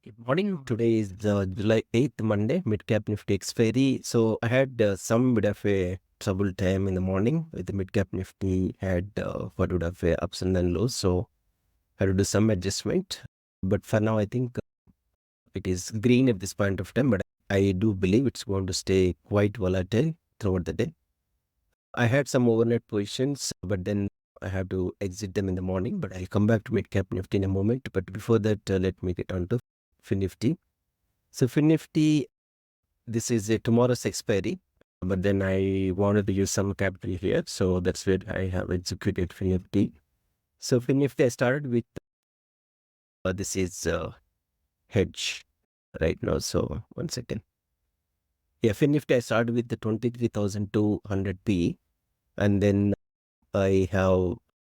Good morning. Today is July 8th, Monday, MidcapNifty Expiry. So I had some bit of a trouble time in the morning with the MidcapNifty had what would have ups and then lows. So I had to do some adjustment. But for now, I think it is green at this point of time. But I do believe it's going to stay quite volatile throughout the day. I had some overnight positions, but then I have to exit them in the morning. But I'll come back to MidcapNifty in a moment. But before that, let me get on to FinNifty. So FinNifty, this is a tomorrow's expiry, but then I wanted to use some capital here. So that's where I have executed FinNifty. So FinNifty, I started with, this is hedge right now. So one second. Yeah, FinNifty, I started with the 23,200 P, and then I have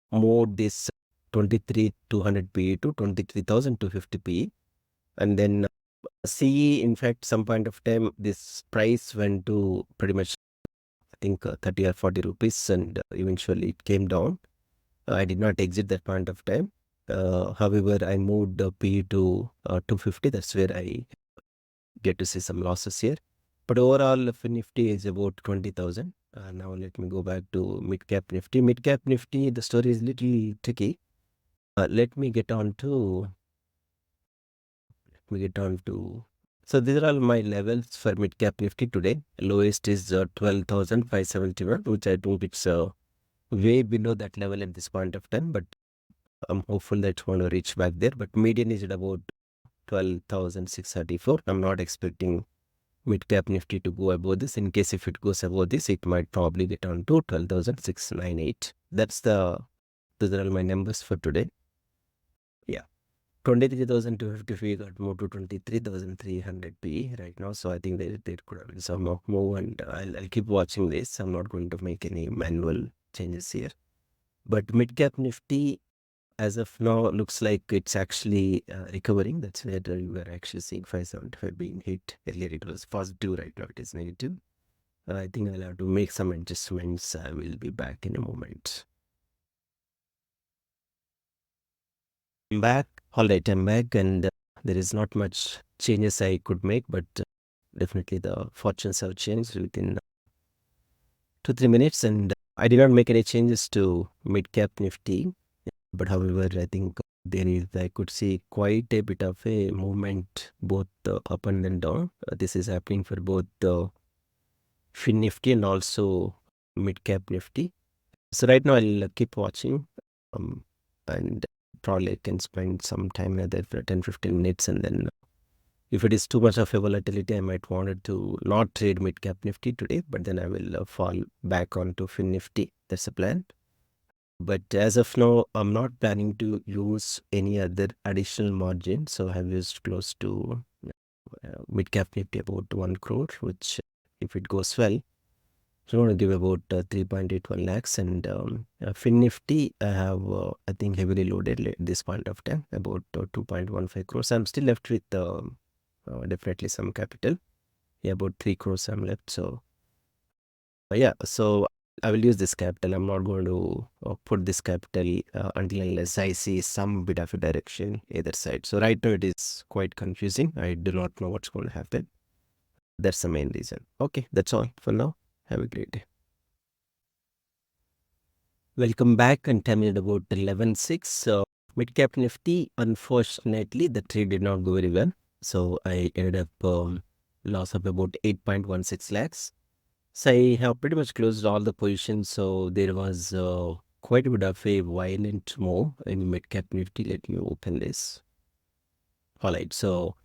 moved this 23,200 P to 23,250 P. And then CE, in fact, some point of time, this price went to pretty much, I think 30 or 40 rupees, and eventually it came down. I did not exit that point of time. However, I moved the P to 250. That's where I get to see some losses here. But overall, Nifty is about 20,000. Now let me go back to Midcap Nifty. Midcap Nifty, the story is little tricky. Let me get on to. So these are all my levels for Midcap Nifty today. Lowest is 12,571, which I think it's way below that level at this point of time, but I'm hopeful that it's going to reach back there. But median is at about 12,634. I'm not expecting Midcap Nifty to go above this. In case if it goes above this, it might probably get on to 12,698. Those are all my numbers for today. Yeah. 23,250 got moved to 23,300 P right now. So I think there could have been some more move, and I'll keep watching this. I'm not going to make any manual changes here. But Midcap Nifty, as of now, looks like it's actually recovering. That's where we were actually seeing 575 being hit. Earlier it was positive, right now it is negative. I think I'll have to make some adjustments. I will be back in a moment. I'm back. All right, I'm back, and there is not much changes I could make, but definitely the fortunes have changed within 2-3 minutes, and I did not make any changes to Midcap Nifty. But however, I think I could see quite a bit of a movement both up and then down. This is happening for both the Fin Nifty and also Midcap Nifty. So right now I'll keep watching, and probably I can spend some time there for 10-15 minutes, and then if it is too much of a volatility, I might wanted to not trade Midcap Nifty today, but then I will fall back onto Fin Nifty. That's the plan. But as of now, I'm not planning to use any other additional margin. So I have used close to Midcap Nifty about 1 crore, which if it goes well, it's going to give about 3.81 lakhs. And Fin Nifty, I have, I think, heavily loaded at this point of time, about 2.15 crores. I'm still left with definitely some capital. Yeah, about 3 crores I'm left. So yeah, so I will use this capital. I'm not going to put this capital until unless I see some bit of a direction either side. So right now it is quite confusing. I do not know what's going to happen. That's the main reason. Okay, that's all for now. Have a great day. Welcome back, and time is about 11:06. So Midcap Nifty, unfortunately, the trade did not go very well. So I ended up loss of about 8.16 lakhs. So I have pretty much closed all the positions. So there was quite a bit of a violent move in Midcap Nifty. Let me open this. All right. So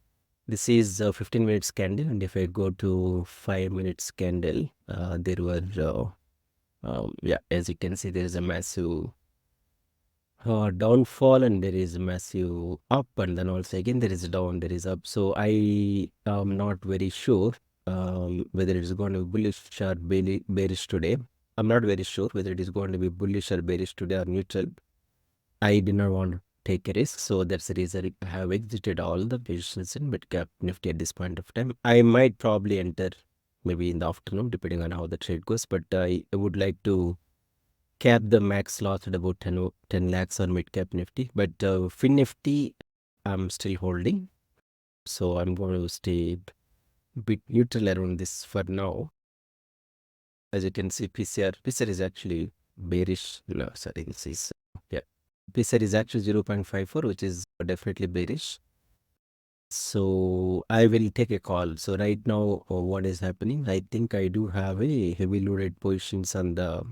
this is a 15 minutes candle. And if I go to 5 minutes candle, there were, yeah, as you can see, there is a massive downfall, and there is a massive up, and then also again there is a down, there is up. So I am not very sure whether it is going to be bullish or bearish today. I'm not very sure whether it is going to be bullish or bearish today or neutral. I did not want to take a risk, so that's the reason I have exited all the positions in Midcap Nifty at this point of time. I might probably enter maybe in the afternoon, depending on how the trade goes, but I would like to cap the max loss at about 10 lakhs on Midcap Nifty. But Fin Nifty, I'm still holding. So I'm going to stay a bit neutral around this for now. As you can see, PCR is actually bearish. No, sorry, this is, yeah. PCR is actually 0.54, which is definitely bearish. So I will take a call. So right now, what is happening? I think I do have a heavy loaded positions on the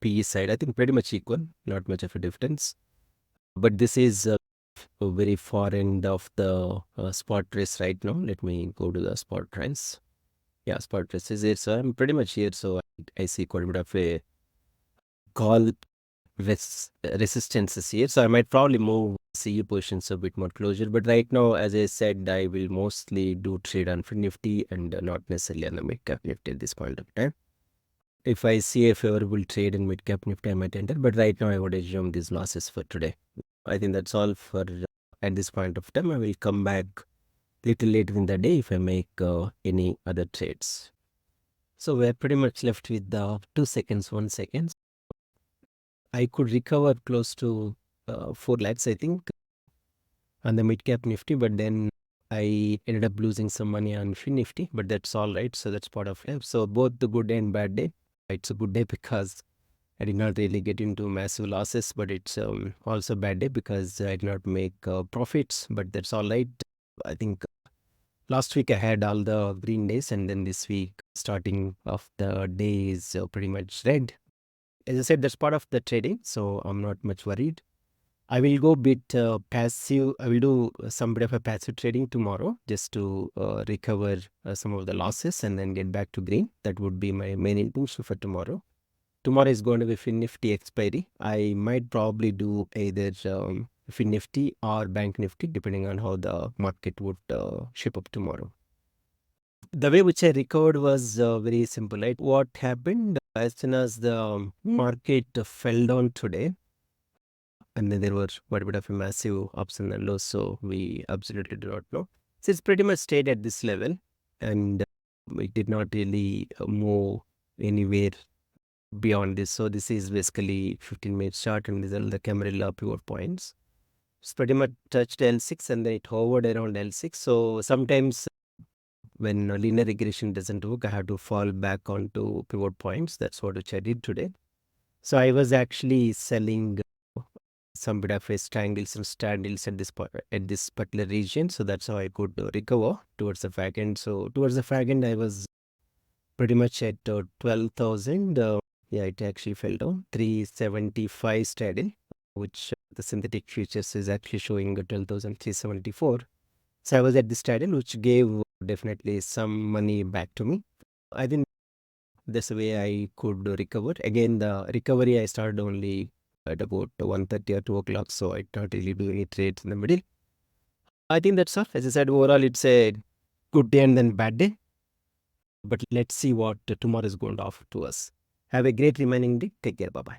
PE side. I think pretty much equal, not much of a difference. But this is a very far end of the spot race right now. Let me go to the spot trends. Yeah, spot race is here. So I'm pretty much here. So I see quite a bit of a call resistances here. So I might probably move CE positions a bit more closer. But right now, as I said, I will mostly do trade on Nifty and not necessarily on the mid-cap Nifty at this point of time. If I see a favorable trade in mid-cap Nifty, I might enter. But right now, I would assume these losses for today. I think that's all for at this point of time. I will come back little later in the day if I make any other trades. So we're pretty much left with the 2 seconds, 1 second. I could recover close to 4 lakhs, I think, on the mid-cap Nifty, but then I ended up losing some money on Nifty, but that's all right. So that's part of life. So both the good day and bad day. It's a good day because I did not really get into massive losses, but it's also a bad day because I did not make profits, but that's all right. I think last week I had all the green days, and then this week, starting of the day is pretty much red. As I said, that's part of the trading, so I'm not much worried. I will go bit passive. I will do some bit of a passive trading tomorrow just to recover some of the losses and then get back to green. That would be my main intention for tomorrow. Tomorrow is going to be MidcapNifty expiry. I might probably do either Nifty or Bank Nifty depending on how the market would shape up tomorrow. The way which I recovered was very simple. Right? What happened as soon as the market fell down today, and then there were quite a bit of a massive ups and lows, so we absolutely do not know. So it's pretty much stayed at this level, and it did not really move anywhere beyond this. So this is basically 15-minute chart, and these are the Camarilla pivot points. It's pretty much touched L6 and then it hovered around L6. So sometimes when linear regression doesn't work, I have to fall back onto pivot points. That's what which I did today. So I was actually selling some bit of a triangles and straddles at this particular region. So that's how I could recover towards the fag end. So towards the fag end, I was pretty much at 12,000. Yeah, it actually fell down 375 straddle, which the synthetic futures is actually showing 12,374. So I was at this straddle, which gave definitely some money back to me. I think that's the way I could recover. Again, the recovery I started only at about 1:30 or 2 o'clock, so I don't really do any trades in the middle. I think that's all. As I said, overall, it's a good day and then bad day. But let's see what tomorrow is going to offer to us. Have a great remaining day. Take care. Bye-bye.